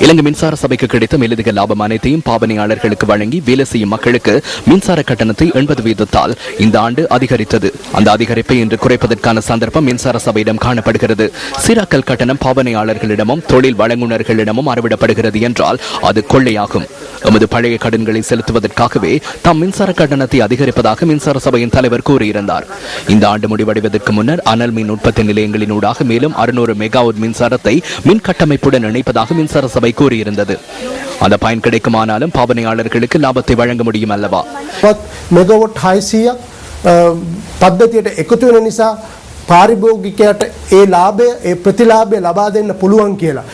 இலங்கை மின்சார சபைக்கு கிடைத்த மேலதிக லாபம் அனைத்தையும் பாவனையாளர்களுக்கு வழங்கி வேலை செய்யும் மக்களுக்கு மின்சார கட்டணத்தை 80 வீதத்தால் இந்த ஆண்டு அதிகரித்தது. அந்த அதிகரிப்பை இன்று குறைப்பதற்கான சந்தர்ப்பம் மின்சார சபையிடம் காணப்படுகிறது. சீராக்கல் கட்டணம் பாவனையாளர்களிடமும் தொழில் வழங்குநர்களிடமும் அறவிடப்படுகிறது என்றால் அது கொள்ளையாகும். எமது பழைய கடன்களை செலுத்துவதற்காகவே தாம் மின்சார கட்டணத்தை அதிகரிப்பதாக மின்சார சபையின் தலைவர் கூறியிருந்தார். இந்த ஆண்டு முடிவடைவதற்கு முன்னர் அனல் மின் உற்பத்தி நிலையங்களின் ஊடாக மேலும் 600 மெகாவாட் மின்சாரத்தை மின் கட்டமைப்புடன் இணைப்பதாக மின்சார சபை கூறியிருந்தது. அந்த பயன் கிடைக்குமானாலும் பாவனையாளர்களுக்கு லாபத்தை வழங்க முடியும் அல்லவா? மெகாவாட் 600 පද්ධතියට එකතු වෙන නිසා පාරිභෝගිකයට ඒ ලාභය ඒ ප්‍රතිලාභය ලබා දෙන්න පුළුවන් කියලා.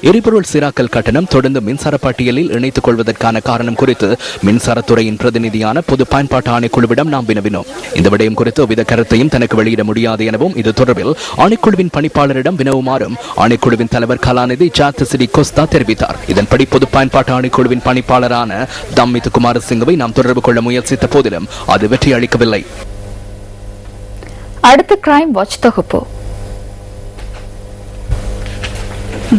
எரிபொருள் சீராக்கல் கட்டணம் தொடர்ந்து மின்சார பட்டியலில் இணைத்துக் கொள்வதற்கான காரணம் குறித்து மின்சாரத்துறையின் பிரதிநிதியான பொது பயன்பாட்டு ஆணைக்குழுவிடம் நாம் வினவினோம். இந்த விடயம் குறித்து எவ்வித கருத்தையும் தனக்கு வெளியிட முடியாது எனவும் இது தொடர்பில் ஆணைக்குழுவின் பணிப்பாளரிடம் வினவுமாறும் ஆணைக்குழுவின் தலைவர் கலாநிதி ஜாத்திசிரி கோஸ்தா தெரிவித்தார். இதன்படி பொது பயன்பாட்டு ஆணைக்குழுவின் பணிப்பாளரான தம்மித் குமாரசிங்கவை நாம் தொடர்பு கொள்ள முயற்சித்த போதிலும் அது வெற்றி அளிக்கவில்லை. அடுத்த கிரைம் வாட்ச் தொகுப்பு.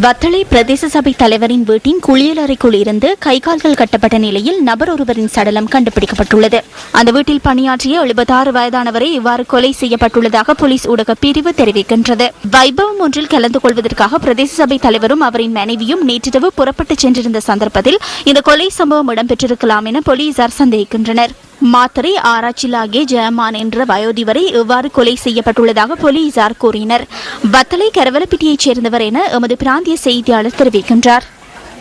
வத்தளை பிரதேச சபை தலைவரின் வீட்டின் குளியலறைக்குள் இருந்து கைகால்கள் கட்டப்பட்ட நிலையில் நபர் ஒருவரின் சடலம் கண்டுபிடிக்கப்பட்டுள்ளது. அந்த வீட்டில் பணியாற்றிய 76 வயதானவரை இவ்வாறு கொலை செய்யப்பட்டுள்ளதாக போலீஸ் ஊடக பிரிவு தெரிவிக்கின்றது. வைபவம் ஒன்றில் கலந்து கொள்வதற்காக பிரதேச சபை தலைவரும் அவரின் மனைவியும் நேற்றிரவு புறப்பட்டு சென்றிருந்த சந்தர்ப்பத்தில் இந்த கொலை சம்பவம் இடம்பெற்றிருக்கலாம் என போலீசார் சந்தேகிக்கின்றனர். மாத்தறை ஆராய்ச்சிலாகிய ஜெயமான் என்ற வயோதிபரை இவ்வாறு கொலை செய்யப்பட்டுள்ளதாக போலீசார் கூறினர். வத்தளை கரவலப்பிட்டியைச் சேர்ந்தவர் என எமது பிராந்திய செய்தியாளர் தெரிவிக்கின்றார்.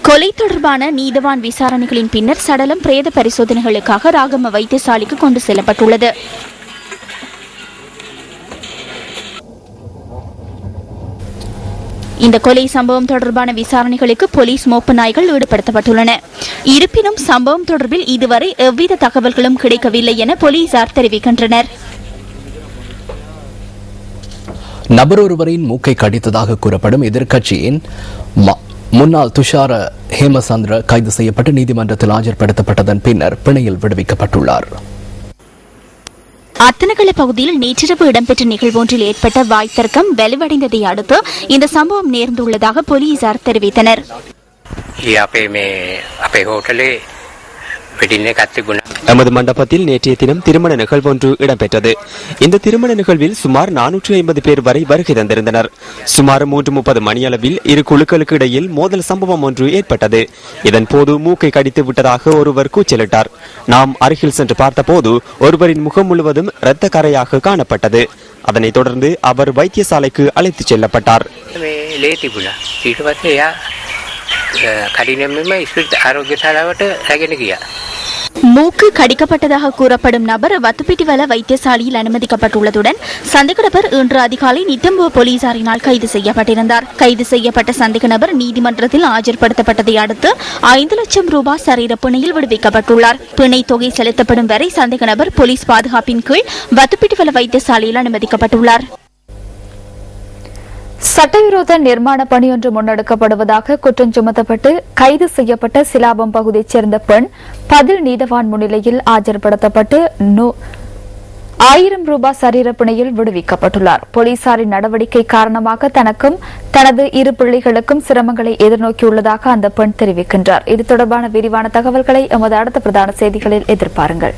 கொலை தொடர்பான நீதவான் விசாரணைகளின் பின்னர் சடலம் பிரேத பரிசோதனைகளுக்காக ராகம வைத்தியசாலைக்கு கொண்டு செல்லப்பட்டுள்ளது. இந்த கொலை சம்பவம் தொடர்பான விசாரணைகளுக்கு போலீஸ் மோப்ப நாய்கள் ஈடுபடுத்தப்பட்டுள்ளன. இருப்பினும் சம்பவம் தொடர்பில் இதுவரை எவ்வித தகவல்களும் கிடைக்கவில்லை என போலீசார் தெரிவிக்கின்றனர். நபர் ஒருவரின் மூக்கை கடித்ததாக கூறப்படும் எதிர்க்கட்சியின் முன்னாள் துஷார ஹேமசந்திர கைது செய்யப்பட்டு நீதிமன்றத்தில் ஆஜர்படுத்தப்பட்டதன் பின்னர் பிணையில் விடுவிக்கப்பட்டுள்ளார். அத்தனகல பகுதியில் நேற்றிரவு இடம்பெற்ற நிகழ்வொன்றில் ஏற்பட்ட வாய்த்தர்க்கம் வலுவடைந்ததை அடுத்து இந்த சம்பவம் நேர்ந்துள்ளதாக போலீசார் தெரிவித்தனர். எமது மண்டபத்தில் நேற்றைய தினம் திருமண நிகழ்வொன்று இடம்பெற்றது. இந்த திருமண நிகழ்வில் சுமார் 450 பேர் வரை வருகை தந்திருந்தனர். சுமார் 3:30 மணியளவில் இரு குழுக்களுக்கு இடையில் மோதல் சம்பவம் ஒன்று ஏற்பட்டது. இதன் போது மூக்கை கடித்து விட்டதாக ஒருவர் கூச்சலிட்டார். நாம் அருகில் சென்று பார்த்தபோது ஒருவரின் முகம் முழுவதும் இரத்த கரையாக காணப்பட்டது. அதனைத் தொடர்ந்து அவர் வைத்தியசாலைக்கு அழைத்துச் செல்லப்பட்டார். மூக்கு கடிக்கப்பட்டதாக கூறப்படும் நபர் வத்துப்பிட்டிவல வைத்தியசாலையில் அனுமதிக்கப்பட்டுள்ளதுடன் சந்தேக நபர் இன்று அதிகாலை நித்தம்புவ போலீசாரினால் கைது செய்யப்பட்டிருந்தார். கைது செய்யப்பட்ட சந்தேக நபர் நீதிமன்றத்தில் ஆஜர்படுத்தப்பட்டதை அடுத்து 5 லட்சம் ரூபாய் சரீர பிணையில் விடுவிக்கப்பட்டுள்ளார். பிணை தொகை செலுத்தப்படும் வரை சந்தேக நபர் போலீஸ் பாதுகாப்பின் கீழ் வத்துப்பிட்டிவல வைத்தியசாலையில் அனுமதிக்கப்பட்டுள்ளார். சட்டவிரோத நிர்மாண பணியொன்று முன்னெடுக்கப்படுவதாக குற்றம் சுமத்தப்பட்டு கைது செய்யப்பட்ட சிலாபம் பகுதியைச் சேர்ந்த பெண் பதில் நீதவான் முன்னிலையில் ஆஜர்படுத்தப்பட்டு 1000 ரூபாய் சரீர பிணையில் விடுவிக்கப்பட்டுள்ளார். போலீசாரின் நடவடிக்கை காரணமாக தனக்கும் தனது 2 பிள்ளைகளுக்கும் சிரமங்களை எதிர்நோக்கியுள்ளதாக அந்த பெண் தெரிவிக்கின்றார். இது தொடர்பான விரிவான தகவல்களை எமது அடுத்த பிரதான செய்திகளில் எதிர்பாருங்கள்.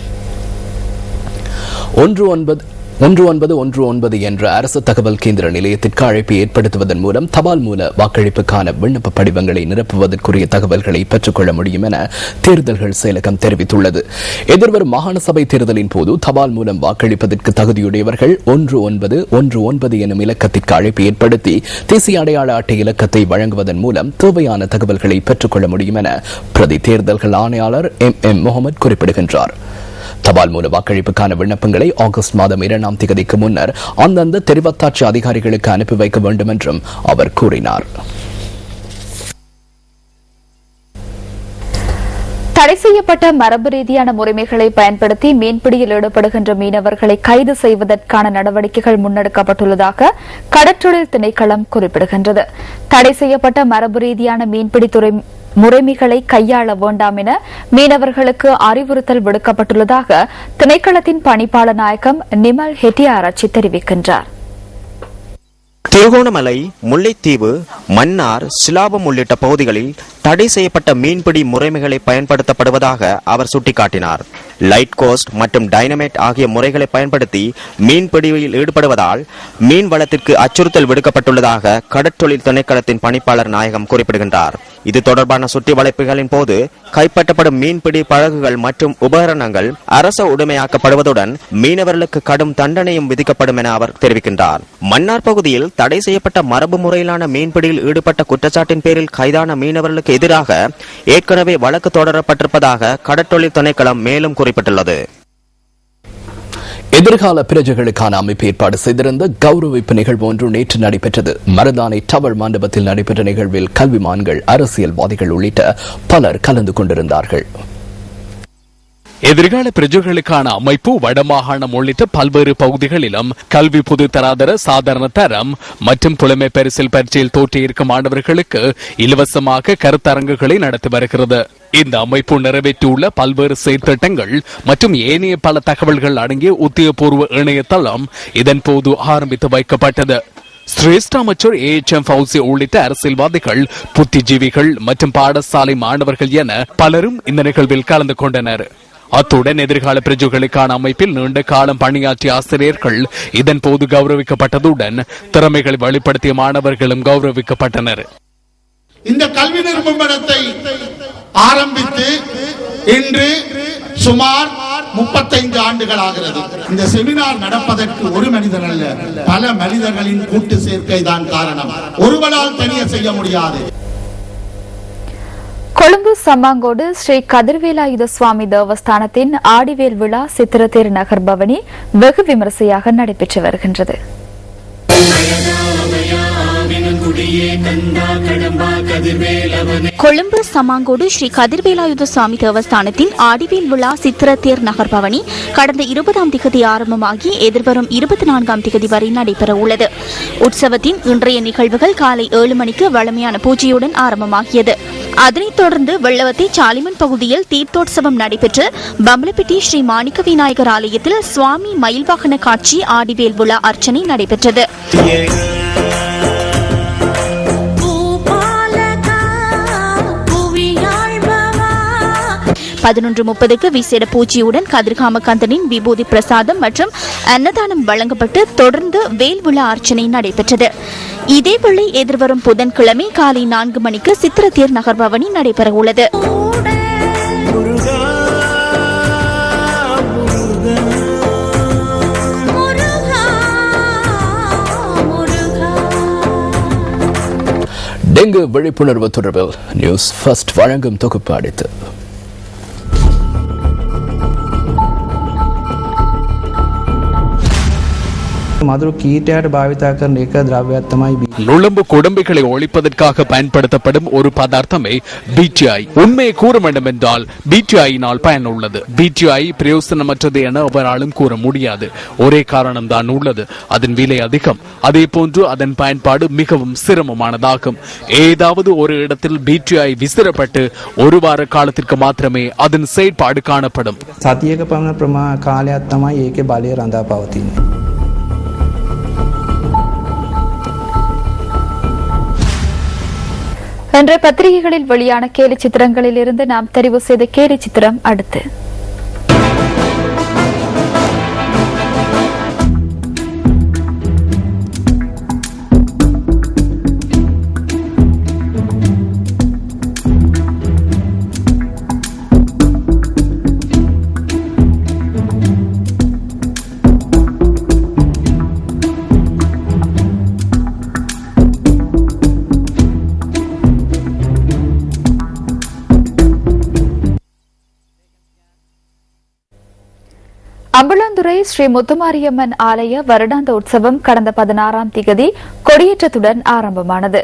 1919 என்ற அரசு தகவல் கேந்திர நிலையத்திற்கு அழைப்பு ஏற்படுத்துவதன் மூலம் தபால் மூல வாக்களிப்புக்கான விண்ணப்ப படிவங்களை நிரப்புவதற்குரிய தகவல்களை பெற்றுக்கொள்ள முடியும் என தேர்தல்கள் செயலகம் தெரிவித்துள்ளது. எதிர்வரும் மாகாண சபை தேர்தலின் போது தபால் மூலம் வாக்களிப்பதற்கு தகுதியுடையவர்கள் 1919 எனும் இலக்கத்திற்கு அழைப்பு ஏற்படுத்தி தேசிய அடையாள அட்டை இலக்கத்தை வழங்குவதன் மூலம் தேவையான தகவல்களை பெற்றுக்கொள்ள முடியும் என பிரதி தேர்தல்கள் ஆணையாளர் MM முகமது குறிப்பிடுகின்றார். தபால் மூல வாக்களிப்புக்கான விண்ணப்பங்களை ஆகஸ்ட் மாதம் 2ஆம் தேதிக்கு முன்னர் அந்தந்த தெரிவத்தாட்சி அதிகாரிகளுக்கு அனுப்பி வைக்க வேண்டும் என்றும் அவர் கூறினார். தடை செய்யப்பட்ட மரபு ரீதியான முறைமைகளை பயன்படுத்தி மீன்பிடியில் ஈடுபடுகின்ற மீனவர்களை கைது செய்வதற்கான நடவடிக்கைகள் முன்னெடுக்கப்பட்டுள்ளதாக கடற்றொழில் திணைக்களம் குறிப்பிடுகின்றது. தடை செய்யப்பட்ட மரபு ரீதியான மீன்பிடித்துறை முறைமைகளை கையாள வேண்டாம் என மீனவர்களுக்கு அறிவுறுத்தல் விடுக்கப்பட்டுள்ளதாக திணைக்களத்தின் பணிப்பாளர் நாயகம் நிமல் ஹெட்டியாராச்சி தெரிவிக்கின்றார். திருகோணமலை, முல்லைத்தீவு, மன்னார், சிலாபம் உள்ளிட்ட பகுதிகளில் தடை செய்யப்பட்ட மீன்பிடி முறைமைகளை பயன்படுத்தப்படுவதாக அவர் சுட்டிக்காட்டினார். லைட் கோஸ்ட் மற்றும் டைனமைட் ஆகிய முறைகளை பயன்படுத்தி மீன்பிடியில் ஈடுபடுவதால் மீன் வளத்திற்கு அச்சுறுத்தல் விடுக்கப்பட்டுள்ளதாக கடற்றொழில் திணைக்களத்தின் பணிப்பாளர் நாயகம் குறிப்பிடுகின்றார். இது தொடர்பான சுற்றி வளைப்புகளின் போது கைப்பற்றப்படும் மீன்பிடி படகுகள் மற்றும் உபகரணங்கள் அரச உடைமையாக்கப்படுவதுடன் மீனவர்களுக்கு கடும் தண்டனையும் விதிக்கப்படும் என அவர் தெரிவிக்கின்றார். மன்னார் பகுதியில் தடை செய்யப்பட்ட மரபு முறையிலான மீன்பிடியில் ஈடுபட்ட குற்றச்சாட்டின் பேரில் கைதான மீனவர்களுக்கு எதிராக ஏற்கனவே வழக்கு தொடரப்பட்டிருப்பதாக கடற்றொழில் திணைக்களம் மேலும் குறிப்பிட்டுள்ளது. எதிர்கால பிரஜைகளுக்கான அமைப்பு ஏற்பாடு செய்திருந்த கௌரவிப்பு நிகழ்வு ஒன்று நேற்று நடைபெற்றது. மருதானை டவர் மண்டபத்தில் நடைபெற்ற நிகழ்வில் கல்விமான்கள், அரசியல்வாதிகள் உள்ளிட்ட பலர் கலந்து கொண்டிருந்தார்கள். எதிர்கால பிரஜைகளுக்கான அமைப்பு வடமாகாணம் உள்ளிட்ட பல்வேறு பகுதிகளிலும் கல்வி பொது தராதர சாதாரண தரம் மற்றும் புலமை பரிசில் பரீட்சையில் தோற்றியிருக்கும் மாணவர்களுக்கு இலவசமாக கருத்தரங்குகளை நடத்தி வருகிறது. இந்த அமைப்பு நிறைவேற்றியுள்ள பல்வேறு செயற்திட்டங்கள் மற்றும் ஏனைய பல தகவல்கள் அடங்கிய உத்தியோகபூர்வ இணையதளம் இதன் போது ஆரம்பித்து வைக்கப்பட்டது. சிரேஷ்ட அமைச்சர் AHM ஃபவுசி உள்ளிட்ட அரசியல்வாதிகள், புத்திஜீவிகள் மற்றும் பாடசாலை மாணவர்கள் என பலரும் இந்த நிகழ்வில் கலந்து கொண்டனர். அத்துடன் எதிர்கால பிரஜைகளுக்கான அமைப்பில் நீண்ட காலம் பணியாற்றிய ஆசிரியர்கள் இதன் போது கௌரவிக்கப்பட்டதுடன் திறமைகளை வெளிப்படுத்திய மாணவர்களும் கௌரவிக்கப்பட்டனர். இந்த கல்வி நிறுவனத்தை ஆரம்பித்து இன்று சுமார் 35 ஆண்டுகள் ஆகிறது. இந்த செமினார் நடப்பதற்கு ஒரு மனிதன் அல்ல, பல மனிதர்களின் கூட்டு சேர்க்கை தான் காரணம். ஒருவரால் தனியே செய்ய முடியாது. கொழும்பு சம்மாங்கோடு ஸ்ரீ கதிர்வேலாயுத சுவாமி தேவஸ்தானத்தின் ஆடிவேல் விழா சித்திரத்தேர் நகர் பவனி வெகு விமரிசையாக நடைபெற்று வருகின்றது. கொழும்பு சமாங்கோடு ஸ்ரீ கதிர்வேலாயுத சுவாமி தேவஸ்தானத்தின் ஆடிவேல் விழா சித்திரத்தேர் நகர் பவனி கடந்த 20ஆம் திகதி ஆரம்பமாகி எதிர்வரும் 24ஆம் திகதி வரை நடைபெற உள்ளது. உற்சவத்தின் இன்றைய நிகழ்வுகள் காலை 7 மணிக்கு வழமையான பூஜையுடன் ஆரம்பமாகியது. அதனைத் தொடர்ந்து வெள்ளவத்தை சாலிமன் பகுதியில் தீர்த்தோற்சவம் நடைபெற்று பம்பலப்பிட்டி ஸ்ரீ மாணிக்க விநாயகர் ஆலயத்தில் சுவாமி மயில்வாகன காட்சி ஆடிவேல் விழா அர்ச்சனை நடைபெற்றது. 11:30க்கு விசேட பூஜையுடன் கதிர்காம கந்தனின் விபூதி பிரசாதம் மற்றும் அன்னதானம் வழங்கப்பட்டு தொடர்ந்து வேல் விழா அர்ச்சனை நடைபெற்றது. இதேவேளை எதிர்வரும் புதன்கிழமை காலை 4 மணிக்கு சித்திரத்தேர் நகர்பவனி நடைபெற உள்ளது. டெங்கு விழிப்புணர்வு தொடர்பில் நியூஸ் ஃபர்ஸ்ட் வழங்கும் தொகுப்பு அடுத்து. நுளம்பு குடம்பைகளை ஒழிப்பதற்காக பயன்படுத்தப்படும் ஒரு பதார்த்தமே BTI. உண்மையை கூற வேண்டும் என்றால் BTIயினால் பயன் உள்ளது. BTI பிரயோசனமற்றது என அவராலும் கூற முடியாது. ஒரே காரணம் தான் உள்ளது, அதன் விலை அதிகம். அதே போன்று அதன் பயன்பாடு மிகவும் சிரமமானதாகும். ஏதாவது ஒரு இடத்தில் BTI விசிறப்பட்டு ஒரு வார காலத்திற்கு மாத்திரமே அதன் செயற்பாடு காணப்படும். සතියක පමණ කාලයක් තමයි ඒකේ බලය රඳා පවතින්නේ. இன்று பத்திரிகைகளில் வெளியான கேலி சித்திரங்களில் இருந்து நாம் தெரிவு செய்த கேலி சித்திரம் அடுத்து. அம்பலாந்துறை ஸ்ரீ முத்துமாரியம்மன் ஆலய வருடாந்த உற்சவம் கடந்த 16ஆம் திகதி கொடியேற்றத்துடன் ஆரம்பமானது.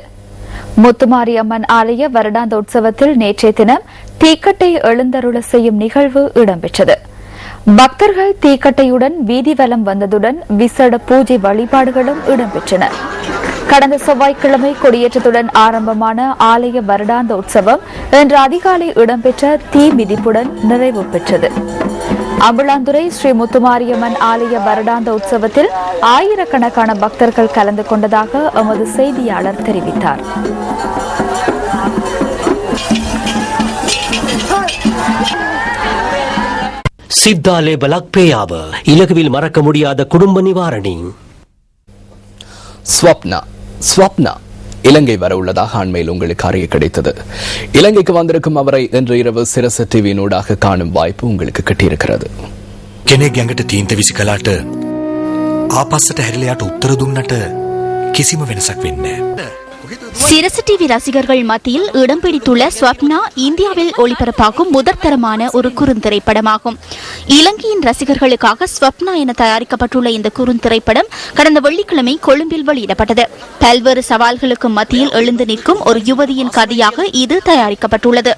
முத்துமாரியம்மன் ஆலய வருடாந்த உற்சவத்தில் நேற்றைய தினம் தீக்கட்டை எழுந்தருள செய்யும் நிகழ்வு இடம்பெற்றது. பக்தர்கள் தீக்கட்டையுடன் வீதி வலம் வந்ததுடன் விசேட பூஜை வழிபாடுகளும் இடம்பெற்றன. கடந்த செவ்வாய்க்கிழமை கொடியேற்றத்துடன் ஆரம்பமான ஆலய வருடாந்த உற்சவம் இன்று அதிகாலை இடம்பெற்ற தீ மிதிப்புடன் நிறைவு பெற்றது. அம்பலாந்துறை ஸ்ரீ முத்துமாரியம்மன் ஆலய வருடாந்த உற்சவத்தில் ஆயிரக்கணக்கான பக்தர்கள் கலந்து கொண்டதாக எமது செய்தியாளர் தெரிவித்தார். சித்தாலே பலக்பேயாவ இலகுவில் மறக்க முடியாத குடும்ப நிவாரணி. ஸ்வப்னா இலங்கை வர உள்ளதாக அண்மையில் உங்களுக்கு அறிய கிடைத்தது. இலங்கைக்கு வந்திருக்கும் அவரை இன்று இரவு சிரச டிவியினூடாக காணும் வாய்ப்பு உங்களுக்கு கிட்டியிருக்கிறது. කෙනෙක් ගැඟට තීන්ත විසි කලාට ආපස්සට හැරිලයාට උත්තර දුන්නට කිසිම වෙනසක් වෙන්නේ නැහැ. சிரசு டிவி ரசிகர்கள் மத்தியில் இடம் பிடித்துள்ள ஸ்வப்னா இந்தியாவில் ஒளிபரப்பாகும் முதற்தரமான ஒரு குறுந்திரைப்படமாகும். இலங்கையின் ரசிகர்களுக்காக ஸ்வப்னா என தயாரிக்கப்பட்டுள்ள இந்த குறுந்திரைப்படம் கடந்த வெள்ளிக்கிழமை கொழும்பில் வெளியிடப்பட்டது. பல்வேறு சவால்களுக்கு மத்தியில் எழுந்து நிற்கும் ஒரு யுவதியின் கதையாக இது தயாரிக்கப்பட்டுள்ளது.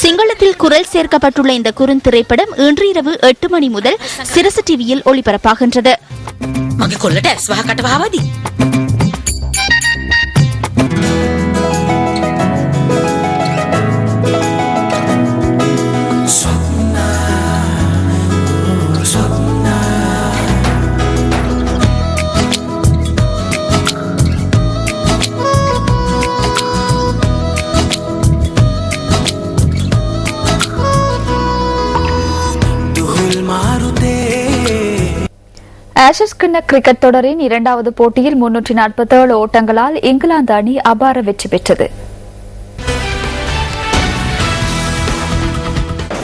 சிங்களத்தில் குரல் சேர்க்கப்பட்டுள்ள இந்த குறுந்திரைப்படம் இன்று இரவு 8 மணி முதல் சிரசு டிவியில் ஒளிபரப்பாகின்றது. ஆஷஸ் கிண்ண கிரிக்கெட் தொடரின் 2வது போட்டியில் 347 ஓட்டங்களால் இங்கிலாந்து அணி அபார வெற்றி பெற்றது.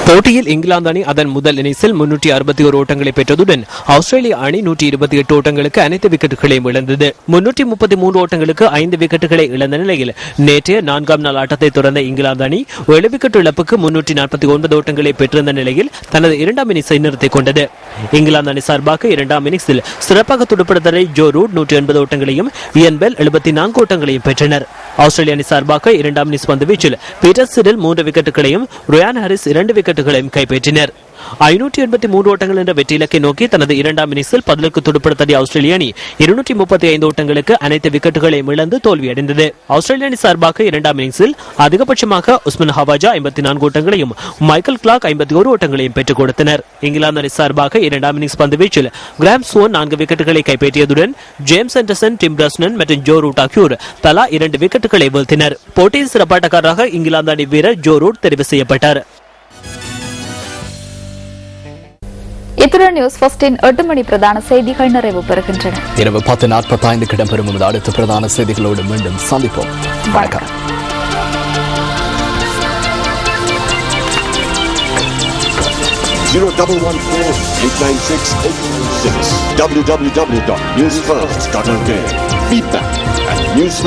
போட்டியில் இங்கிலாந்து அணி அதன் முதல் இன்னிங்ஸில் 361 ஓட்டங்களை பெற்றதுடன் ஆஸ்திரேலிய அணி 128 ஓட்டங்களுக்கு அனைத்து விக்கெட்டுகளையும் இழந்தது. 333 ஓட்டங்களுக்கு 5 விக்கெட்டுகளை இழந்த நிலையில் நேற்றைய 4ஆம் நாள் ஆட்டத்தை தொடர்ந்த இங்கிலாந்து அணி 7 விக்கெட் இழப்புக்கு 349 ஓட்டங்களை பெற்றிருந்த நிலையில் தனது 2ஆம் இன்னிங்ஸை நிறுத்திக் கொண்டது. இங்கிலாந்து அணி சார்பாக 2ஆம் இன்னிங்ஸில் சிறப்பாக துடுப்படுத்தலை ஜோ ரூட் 180 ஓட்டங்களையும் இயன் பெல் 74 ஓட்டங்களையும் பெற்றனர். ஆஸ்திரேலிய அணி சார்பாக 2ஆம் இன்னிங்ஸ் பந்து வீச்சில் பீட்டர் சிடில் 3 விக்கெட்டுகளையும் ரோயான் ஹாரிஸ் 2 விக்கெட்டுகளையும் கைப்பற்றினர். 583 ஓட்டங்கள் என்ற வெற்றி இலக்கை நோக்கி தனது 2ஆம் இன்னிங்ஸில் பதிலுக்கு துடுப்படுத்திய ஆஸ்திரேலிய அணி 235 ஓட்டங்களுக்கு அனைத்து விக்கெட்டுகளையும் இழந்து தோல்வியடைந்தது. ஆஸ்திரேலிய அணி சார்பாக 2ஆம் இன்னிங்ஸில் அதிகபட்சமாக உஸ்மான் ஹவாஜா 54 ஓட்டங்களையும் மைக்கேல் கிளார்க் 51 ஓட்டங்களையும் பெற்றுக் கொடுத்தனர். இங்கிலாந்து அணி சார்பாக 2ஆம் இன்னிங்ஸ் பந்து வீச்சில் கிராம் ஸ்வோன் 4 விக்கெட்டுகளை கைப்பற்றியதுடன் ஜேம்ஸ் ஆண்டர்சன், டிம் பிரஸ்னன் மற்றும் ஜோ ரூட் ஆகியோர் தலா 2 விக்கெட்டுகளை வீழ்த்தினர். போட்டியின் சிறப்பாட்டக்காரராக இங்கிலாந்து அணி வீரர் ஜோ ரூட் தெரிவு செய்யப்பட்டார். இத்துடன் நியூஸ் ஃபர்ஸ்டின் 8 மணி பிரதான செய்திகள் நிறைவு பெறுகின்றன. இரவு 10:45 இடம்பெறும் அடுத்த பிரதான செய்திகளோடு மீண்டும் சந்திப்போம். வணக்கம். www.newsfirst.lk. Feedback at news.